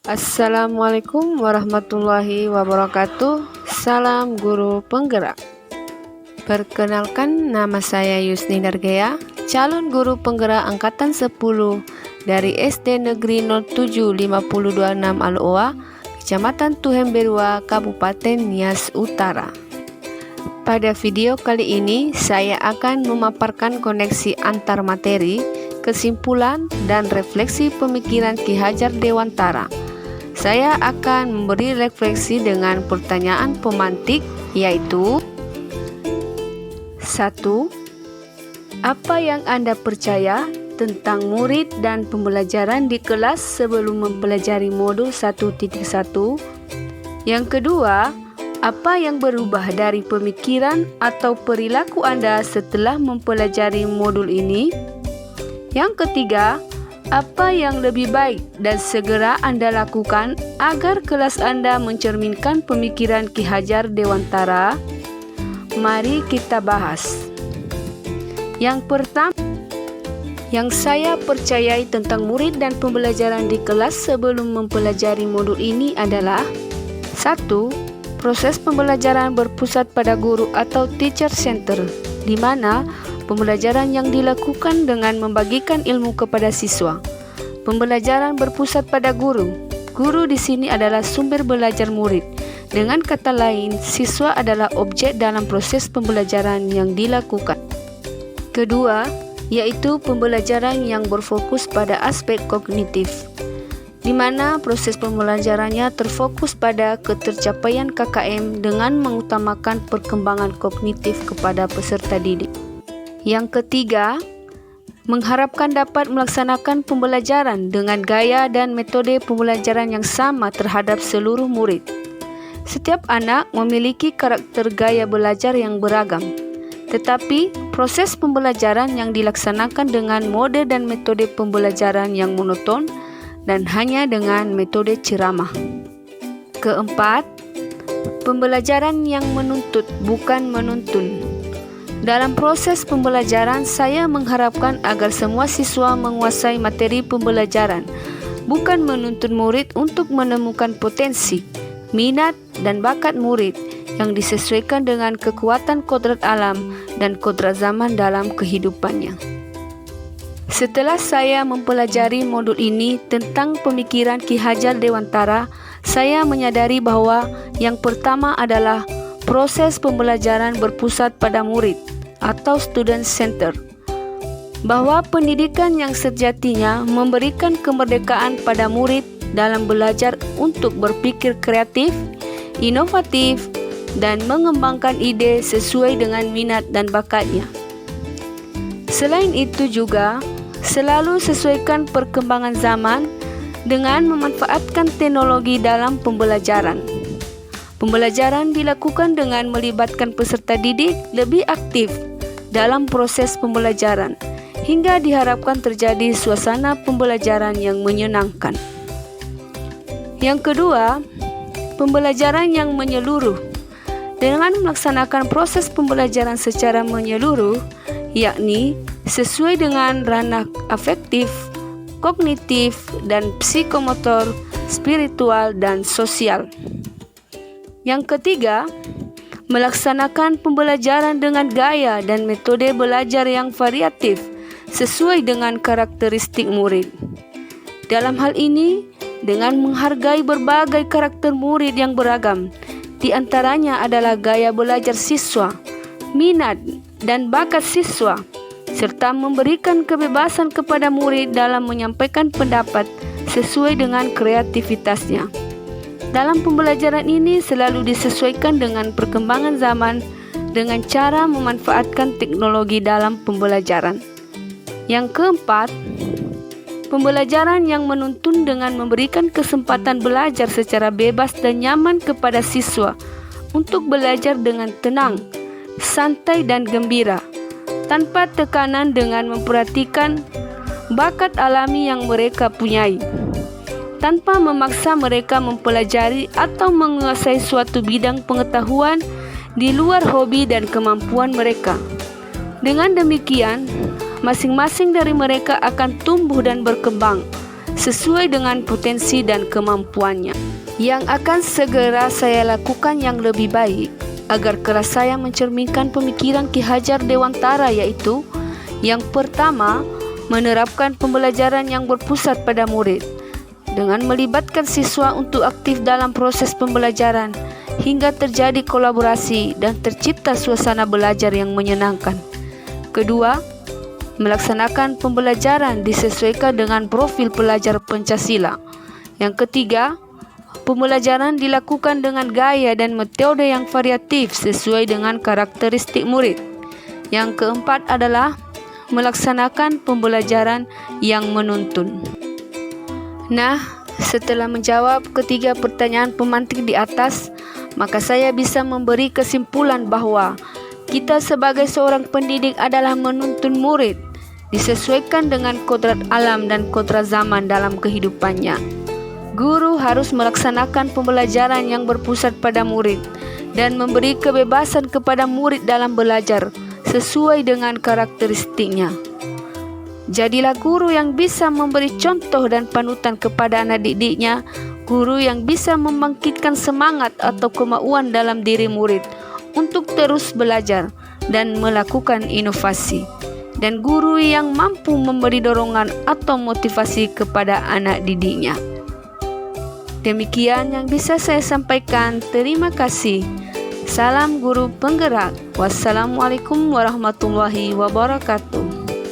Assalamualaikum warahmatullahi wabarakatuh. Salam guru penggerak. Perkenalkan, nama saya Yusni Dargea, calon guru penggerak angkatan 10 dari SD Negeri 07526 Al-Oa, Kecamatan Tuhemberua, Kabupaten Nias Utara. Pada video kali ini, saya akan memaparkan koneksi antar materi, kesimpulan, dan refleksi pemikiran Ki Hajar Dewantara. Saya akan memberi refleksi dengan pertanyaan pemantik, yaitu 1. Apa yang Anda percaya tentang murid dan pembelajaran di kelas sebelum mempelajari modul 1.1? Yang kedua, apa yang berubah dari pemikiran atau perilaku Anda setelah mempelajari modul ini? Yang ketiga, apa yang lebih baik dan segera Anda lakukan agar kelas Anda mencerminkan pemikiran Ki Hajar Dewantara? Mari kita bahas. Yang pertama, yang saya percayai tentang murid dan pembelajaran di kelas sebelum mempelajari modul ini adalah 1. Proses pembelajaran berpusat pada guru atau teacher center, di mana pembelajaran yang dilakukan dengan membagikan ilmu kepada siswa. Pembelajaran berpusat pada guru. Guru di sini adalah sumber belajar murid. Dengan kata lain, siswa adalah objek dalam proses pembelajaran yang dilakukan. Kedua, yaitu pembelajaran yang berfokus pada aspek kognitif, di mana proses pembelajarannya terfokus pada ketercapaian KKM dengan mengutamakan perkembangan kognitif kepada peserta didik. Yang ketiga, mengharapkan dapat melaksanakan pembelajaran dengan gaya dan metode pembelajaran yang sama terhadap seluruh murid. Setiap anak memiliki karakter gaya belajar yang beragam, tetapi proses pembelajaran yang dilaksanakan dengan mode dan metode pembelajaran yang monoton dan hanya dengan metode ceramah. Keempat, pembelajaran yang menuntut bukan menuntun. Dalam proses pembelajaran, saya mengharapkan agar semua siswa menguasai materi pembelajaran, bukan menuntun murid untuk menemukan potensi, minat, dan bakat murid yang disesuaikan dengan kekuatan kodrat alam dan kodrat zaman dalam kehidupannya. Setelah saya mempelajari modul ini tentang pemikiran Ki Hajar Dewantara, saya menyadari bahwa yang pertama adalah proses pembelajaran berpusat pada murid atau student center, bahwa pendidikan yang sejatinya memberikan kemerdekaan pada murid dalam belajar untuk berpikir kreatif, inovatif, dan mengembangkan ide sesuai dengan minat dan bakatnya. Selain itu juga, selalu sesuaikan perkembangan zaman dengan memanfaatkan teknologi dalam pembelajaran. Pembelajaran dilakukan dengan melibatkan peserta didik lebih aktif dalam proses pembelajaran, hingga diharapkan terjadi suasana pembelajaran yang menyenangkan. Yang kedua, pembelajaran yang menyeluruh. Dengan melaksanakan proses pembelajaran secara menyeluruh, yakni sesuai dengan ranah afektif, kognitif, dan psikomotor, spiritual, dan sosial. Yang ketiga, melaksanakan pembelajaran dengan gaya dan metode belajar yang variatif sesuai dengan karakteristik murid. Dalam hal ini, dengan menghargai berbagai karakter murid yang beragam, di antaranya adalah gaya belajar siswa, minat, dan bakat siswa, serta memberikan kebebasan kepada murid dalam menyampaikan pendapat sesuai dengan kreativitasnya. Dalam pembelajaran ini selalu disesuaikan dengan perkembangan zaman dengan cara memanfaatkan teknologi dalam pembelajaran. Yang keempat, pembelajaran yang menuntun dengan memberikan kesempatan belajar secara bebas dan nyaman kepada siswa untuk belajar dengan tenang, santai, dan gembira, tanpa tekanan, dengan memperhatikan bakat alami yang mereka punyai, tanpa memaksa mereka mempelajari atau menguasai suatu bidang pengetahuan di luar hobi dan kemampuan mereka. Dengan demikian, masing-masing dari mereka akan tumbuh dan berkembang sesuai dengan potensi dan kemampuannya. Yang akan segera saya lakukan yang lebih baik agar kelas saya mencerminkan pemikiran Ki Hajar Dewantara, yaitu yang pertama, menerapkan pembelajaran yang berpusat pada murid dengan melibatkan siswa untuk aktif dalam proses pembelajaran hingga terjadi kolaborasi dan tercipta suasana belajar yang menyenangkan. Kedua, melaksanakan pembelajaran disesuaikan dengan profil pelajar Pancasila. Yang ketiga, pembelajaran dilakukan dengan gaya dan metode yang variatif sesuai dengan karakteristik murid. Yang keempat adalah melaksanakan pembelajaran yang menuntun. Nah, setelah menjawab ketiga pertanyaan pemantik di atas, maka saya bisa memberi kesimpulan bahwa kita sebagai seorang pendidik adalah menuntun murid disesuaikan dengan kodrat alam dan kodrat zaman dalam kehidupannya. Guru harus melaksanakan pembelajaran yang berpusat pada murid dan memberi kebebasan kepada murid dalam belajar sesuai dengan karakteristiknya. Jadilah guru yang bisa memberi contoh dan panutan kepada anak didiknya, guru yang bisa membangkitkan semangat atau kemauan dalam diri murid untuk terus belajar dan melakukan inovasi, dan guru yang mampu memberi dorongan atau motivasi kepada anak didiknya. Demikian yang bisa saya sampaikan. Terima kasih. Salam guru penggerak. Wassalamualaikum warahmatullahi wabarakatuh.